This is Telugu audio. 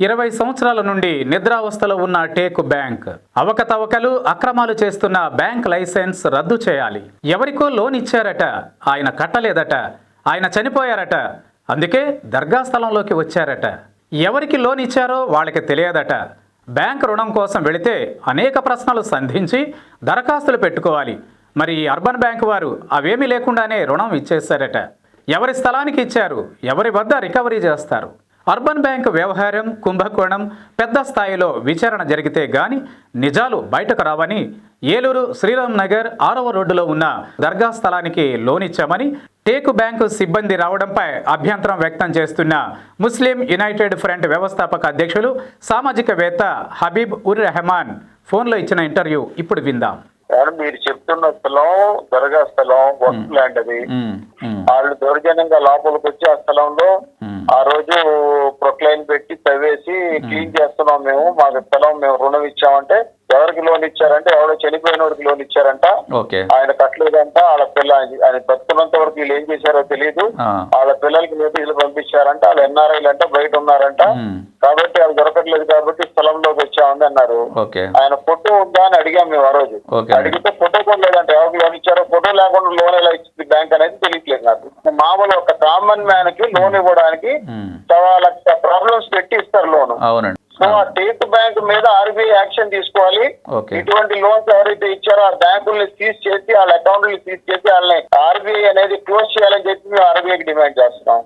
20 సంవత్సరాల నుండి నిద్రావస్థలో ఉన్న టేకు బ్యాంక్ అవకతవకలు అక్రమాలు చేస్తున్న బ్యాంక్ లైసెన్స్ రద్దు చేయాలి. ఎవరికో లోన్ ఇచ్చారట, ఆయన కట్టలేదట, ఆయన చనిపోయారట, అందుకే దర్గా స్థలంలోకి వచ్చారట. ఎవరికి లోన్ ఇచ్చారో వాళ్ళకి తెలియదట. బ్యాంక్ రుణం కోసం వెళితే అనేక ప్రశ్నలు సంధించి దరఖాస్తులు పెట్టుకోవాలి. మరి అర్బన్ బ్యాంక్ వారు అవేమీ లేకుండానే రుణం ఇచ్చేశారట. ఎవరి స్థలానికి ఇచ్చారు, ఎవరి వద్ద రికవరీ చేస్తారు? అర్బన్ బ్యాంక్ వ్యవహారం కుంభకోణం పెద్ద స్థాయిలో విచారణ జరిగితే గాని నిజాలు బయటకు రావని ఏలూరు శ్రీరామ్ నగర్ 6వ రోడ్డులో ఉన్న దర్గా స్థలానికి లోన్ ఇచ్చామని టేకు బ్యాంకు సిబ్బంది రావడంపై అభ్యంతరం వ్యక్తం చేస్తున్న ముస్లిం యునైటెడ్ ఫ్రంట్ వ్యవస్థాపక అధ్యక్షులు సామాజికవేత్త హబీబ్ ఉర్ రెహమాన్ ఫోన్లో ఇచ్చిన ఇంటర్వ్యూ ఇప్పుడు విందాం. మీరు చెప్తున్న స్థలం దర్గా స్థలం వర్క్ ల్యాండ్ అది. వాళ్ళు దౌర్జన్యంగా లోపలికి వచ్చి ఆ స్థలంలో ఆ రోజు ప్రొక్లైన్ పెట్టి తవ్వేసి క్లీన్ చేస్తున్నాం మేము, మాకు స్థలం మేము రుణం ఇచ్చామంటే ఎవరికి లోన్ ఇచ్చారంటే ఎవరో చనిపోయినోడికి లోన్ ఇచ్చారంట. ఆయన కట్టలేదంట. వాళ్ళ పిల్ల ఆయన బతుకున్నంత వరకు వీళ్ళు ఏం చేశారో తెలియదు. వాళ్ళ పిల్లలకి నోటీసులు పంపించారంట. వాళ్ళు ఎన్ఆర్ఐలు అంట, బయట ఉన్నారంట. కాబట్టి అది దొరకట్లేదు కాబట్టి స్థలంలోకి వచ్చామని అన్నారు. ఆయన ఫోటో ఉందా అని అడిగాం మేము ఆ రోజు. అడిగితే ఫోటో కూడా లేదంటే ఎవరికి లోన్ ఇచ్చారో ఫోటో లేకుండా లోన్ ఎలా ఇచ్చింది బ్యాంక్ అనేది తెలియట్లేదు నాకు. మామూలు ఒక కామన్ మ్యాన్ కి లోన్ ఇవ్వడానికి 1.25 లక్ష ప్రాబ్లమ్స్ పెట్టి ఇస్తారు లోన్. సో ఆ టేక్ బ్యాంక్ మీద ఆర్బీఐ యాక్షన్ తీసుకోవాలి. ఇటువంటి లోన్స్ ఎవరైతే ఇచ్చారో ఆ బ్యాంకుల్ని సీజ్ చేసి వాళ్ళ అకౌంట్ని సీజ్ చేసి వాళ్ళని ఆర్బీఐ అనేది క్లోజ్ చేయాలని చెప్పి మేము ఆర్బీఐకి డిమాండ్ చేస్తున్నాం.